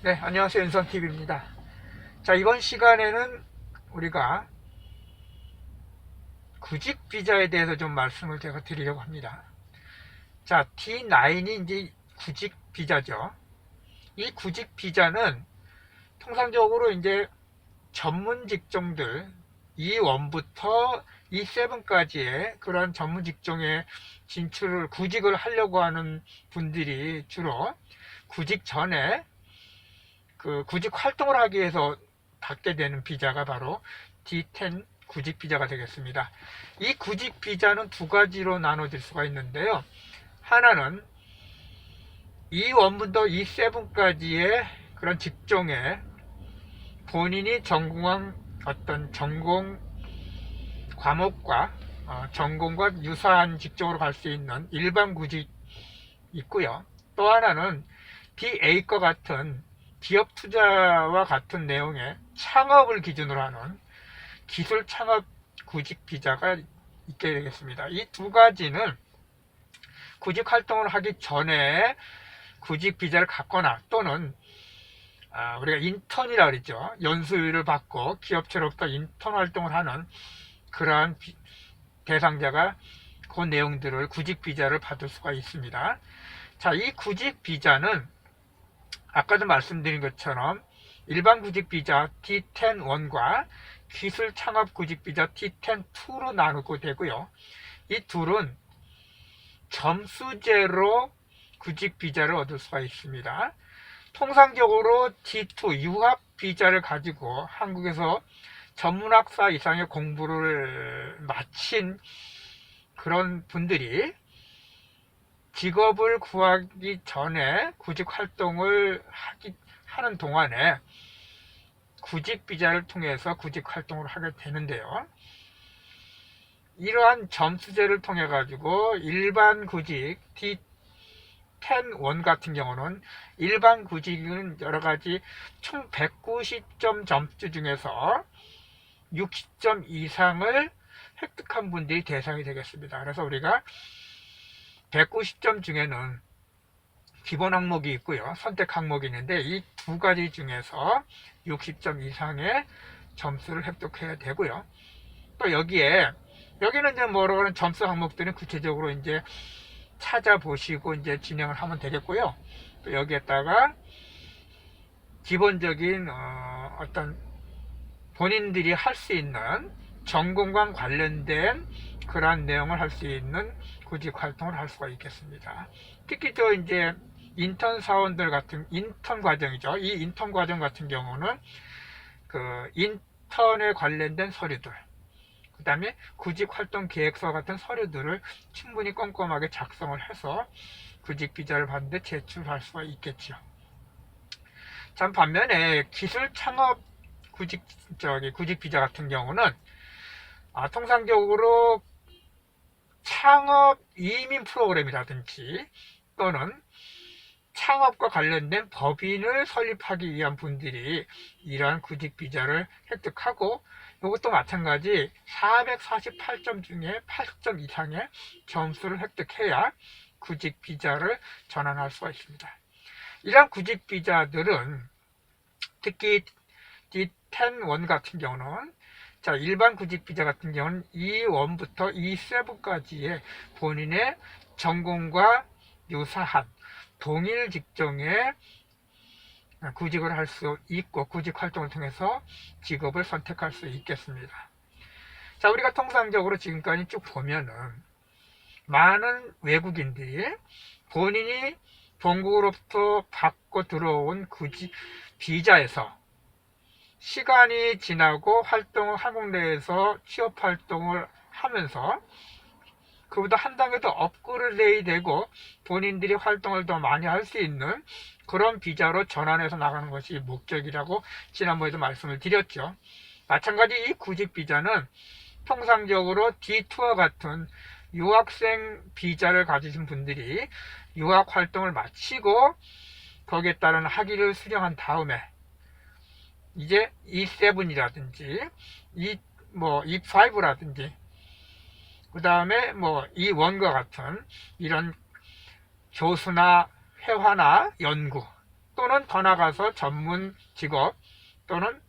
네, 안녕하세요. 윤선TV입니다. 자, 이번 시간에는 우리가 구직 비자에 대해서 좀 말씀을 제가 드리려고 합니다. 자, D9이 이제 구직 비자죠. 이 구직 비자는 통상적으로 이제 전문 직종들 E1부터 E7까지의 그런 전문 직종에 진출을, 구직을 하려고 하는 분들이 주로 구직 전에 그 구직 활동을 하기 위해서 받게 되는 비자가 바로 D10 구직 비자가 되겠습니다. 이 구직 비자는 두 가지로 나눠질 수가 있는데요. 하나는 E1부터 E7까지의 그런 직종에 본인이 전공한 어떤 전공 과목과 전공과 유사한 직종으로 갈 수 있는 일반 구직 있고요. 또 하나는 BA과 같은 기업 투자와 같은 내용의 창업을 기준으로 하는 기술 창업 구직 비자가 있게 되겠습니다. 이 두 가지는 구직 활동을 하기 전에 구직 비자를 갖거나 또는 우리가 인턴이라 그러죠. 연수를 받고 기업체로부터 인턴 활동을 하는 그러한 대상자가 그 내용들을 구직 비자를 받을 수가 있습니다. 자, 이 구직 비자는 아까도 말씀드린 것처럼 일반 구직 비자 D10-1과 기술 창업 구직 비자 D10-2로 나누고 되고요. 이 둘은 점수제로 구직 비자를 얻을 수가 있습니다. 통상적으로 D2 유학 비자를 가지고 한국에서 전문학사 이상의 공부를 마친 그런 분들이 직업을 구하기 전에 구직 활동을 하는 동안에 구직 비자를 통해서 구직 활동을 하게 되는데요. 이러한 점수제를 통해 가지고 일반 구직 D10-1 같은 경우는 일반 구직은 여러 가지 총 190점 점수 중에서 60점 이상을 획득한 분들이 대상이 되겠습니다. 그래서 우리가 190점 중에는 기본 항목이 있고요. 선택 항목이 있는데 이 두 가지 중에서 60점 이상의 점수를 획득해야 되고요. 또 여기는 이제 뭐라고 하는 점수 항목들은 구체적으로 이제 찾아보시고 이제 진행을 하면 되겠고요. 또 여기에다가 기본적인 어떤 본인들이 할 수 있는 전공과 관련된 그러한 내용을 할 수 있는 구직 활동을 할 수가 있겠습니다. 특히 또 이제 인턴 사원들 같은 인턴 과정이죠. 이 인턴 과정 같은 경우는 그 인턴에 관련된 서류들, 그 다음에 구직 활동 계획서 같은 서류들을 충분히 꼼꼼하게 작성을 해서 구직 비자를 받는데 제출할 수가 있겠죠. 참 반면에 기술 창업 구직 비자 같은 경우는 통상적으로 창업 이민 프로그램이라든지 또는 창업과 관련된 법인을 설립하기 위한 분들이 이러한 구직 비자를 획득하고 이것도 마찬가지 448점 중에 80점 이상의 점수를 획득해야 구직 비자를 전환할 수가 있습니다. 이러한 구직 비자들은 특히 D10-1 같은 경우는 일반 구직 비자 같은 경우는 E1부터 E7까지의 본인의 전공과 유사한 동일 직종에 구직을 할 수 있고 구직 활동을 통해서 직업을 선택할 수 있겠습니다. 자, 우리가 통상적으로 지금까지 쭉 보면은 많은 외국인들이 본인이 본국으로부터 받고 들어온 구직 비자에서 시간이 지나고 한국 내에서 취업 활동을 하면서 그보다 한 단계 더 업그레이드 되고 본인들이 활동을 더 많이 할 수 있는 그런 비자로 전환해서 나가는 것이 목적이라고 지난번에도 말씀을 드렸죠. 마찬가지 이 구직 비자는 통상적으로 D2와 같은 유학생 비자를 가지신 분들이 유학 활동을 마치고 거기에 따른 학위를 수령한 다음에 이제 E7이라든지 E5라든지 그 다음에 E1과 같은 이런 교수나 회화나 연구 또는 더 나아가서 전문 직업 또는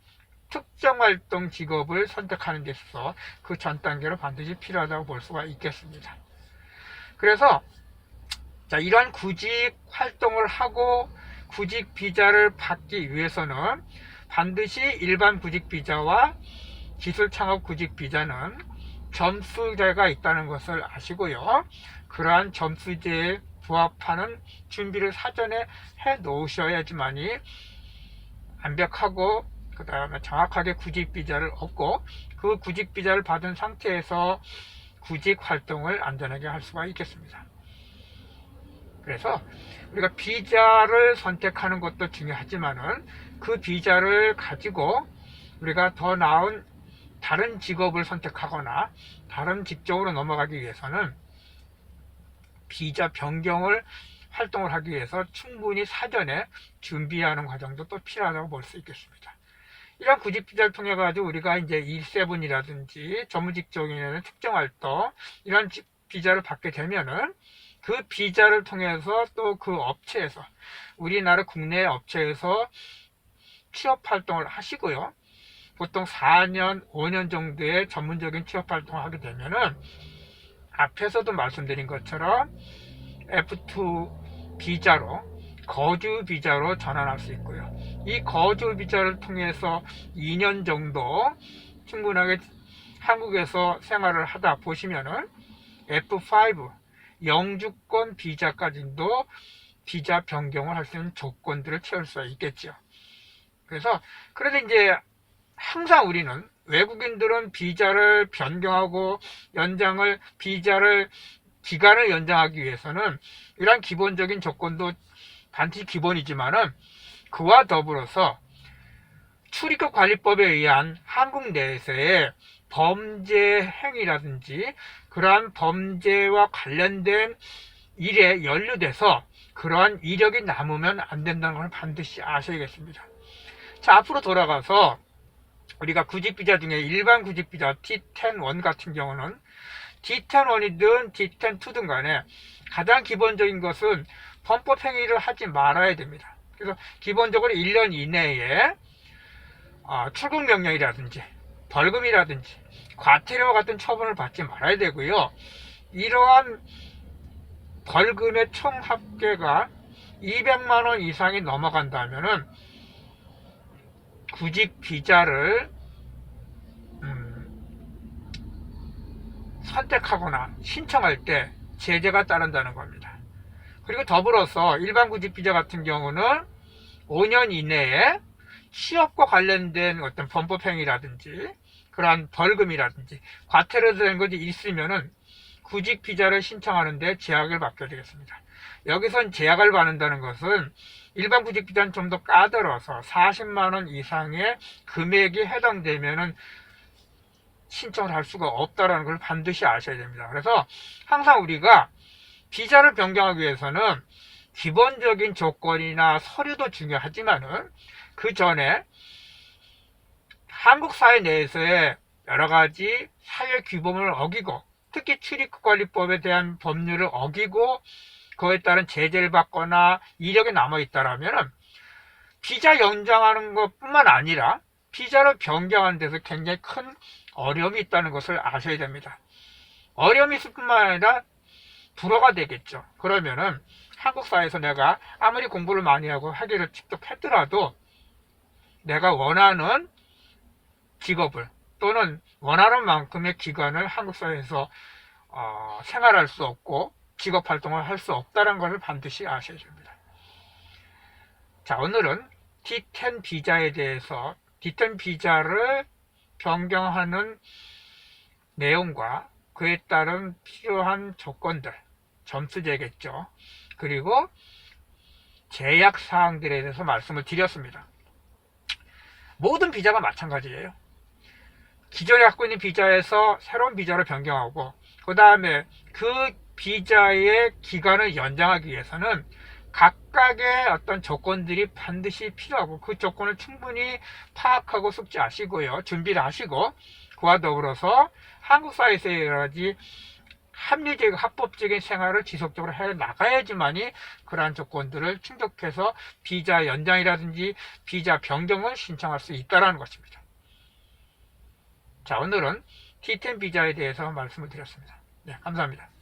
특정활동 직업을 선택하는 데 있어서 그 전 단계로 반드시 필요하다고 볼 수가 있겠습니다. 그래서 자, 이러한 구직 활동을 하고 구직 비자를 받기 위해서는 반드시 일반 구직 비자와 기술 창업 구직 비자는 점수제가 있다는 것을 아시고요. 그러한 점수제에 부합하는 준비를 사전에 해 놓으셔야지만이 완벽하고 그 다음에 정확하게 구직 비자를 얻고 그 구직 비자를 받은 상태에서 구직 활동을 안전하게 할 수가 있겠습니다. 그래서 우리가 비자를 선택하는 것도 중요하지만은 그 비자를 가지고 우리가 더 나은 다른 직업을 선택하거나 다른 직종으로 넘어가기 위해서는 비자 변경을 활동을 하기 위해서 충분히 사전에 준비하는 과정도 또 필요하다고 볼 수 있겠습니다. 이런 구직 비자를 통해 가지고 우리가 이제 1세븐이라든지 전문 직종이나 특정 활동 이런 비자를 받게 되면은 그 비자를 통해서 또 그 업체에서 우리나라 국내 업체에서 취업 활동을 하시고요. 보통 4년, 5년 정도의 전문적인 취업 활동을 하게 되면은 앞에서도 말씀드린 것처럼 F2 비자로 거주 비자로 전환할 수 있고요. 이 거주 비자를 통해서 2년 정도 충분하게 한국에서 생활을 하다 보시면은 F5 영주권 비자까지도 비자 변경을 할 수 있는 조건들을 채울 수가 있겠죠. 그래서 이제 항상 우리는 외국인들은 비자를 변경하고 비자를 기간을 연장하기 위해서는 이러한 기본적인 조건도 반드시 기본이지만은 그와 더불어서 출입국 관리법에 의한 한국 내에서의 범죄 행위라든지 그러한 범죄와 관련된 일에 연루돼서 그러한 이력이 남으면 안 된다는 걸 반드시 아셔야겠습니다. 자, 앞으로 돌아가서 우리가 구직비자 중에 일반 구직비자 D10-1 같은 경우는 D10-1이든 D10-2든 간에 가장 기본적인 것은 범법 행위를 하지 말아야 됩니다. 그래서 기본적으로 1년 이내에 출국 명령이라든지 벌금이라든지 과태료와 같은 처분을 받지 말아야 되고요. 이러한 벌금의 총 합계가 200만 원 이상이 넘어간다면은 구직 비자를 선택하거나 신청할 때 제재가 따른다는 겁니다. 그리고 더불어서 일반 구직 비자 같은 경우는 5년 이내에 취업과 관련된 어떤 범법 행위라든지 그러한 벌금이라든지 과태료 된 것이 있으면은 구직 비자를 신청하는데 제약을 받게 되겠습니다. 여기선 제약을 받는다는 것은 일반 구직 비자는 좀 더 까다로워서 40만 원 이상의 금액이 해당되면은 신청을 할 수가 없다는 걸 반드시 아셔야 됩니다. 그래서 항상 우리가 비자를 변경하기 위해서는 기본적인 조건이나 서류도 중요하지만은 그 전에 한국 사회 내에서의 여러 가지 사회 규범을 어기고 특히 출입국관리법에 대한 법률을 어기고 그에 따른 제재를 받거나 이력이 남아있다라면 비자 연장하는 것뿐만 아니라 비자를 변경하는 데서 굉장히 큰 어려움이 있다는 것을 아셔야 됩니다. 어려움이 있을 뿐만 아니라 불허가 되겠죠. 그러면은 한국 사회에서 내가 아무리 공부를 많이 하고 학위를 취득했더라도 내가 원하는 직업을 또는 원하는 만큼의 기간을 한국 사회에서 생활할 수 없고 직업 활동을 할 수 없다는 것을 반드시 아셔야 됩니다. 자, 오늘은 D10 비자에 대해서 D10 비자를 변경하는 내용과 그에 따른 필요한 조건들, 점수제겠죠. 그리고 제약 사항들에 대해서 말씀을 드렸습니다. 모든 비자가 마찬가지예요. 기존에 갖고 있는 비자에서 새로운 비자로 변경하고 그 다음에 그 비자의 기간을 연장하기 위해서는 각각의 어떤 조건들이 반드시 필요하고 그 조건을 충분히 파악하고 숙지하시고요. 준비를 하시고 그와 더불어서 한국 사회에서 여러 가지 합리적, 합법적인 생활을 지속적으로 해 나가야지만이 그러한 조건들을 충족해서 비자 연장이라든지 비자 변경을 신청할 수 있다는 것입니다. 자, 오늘은 T10 비자에 대해서 말씀을 드렸습니다. 네, 감사합니다.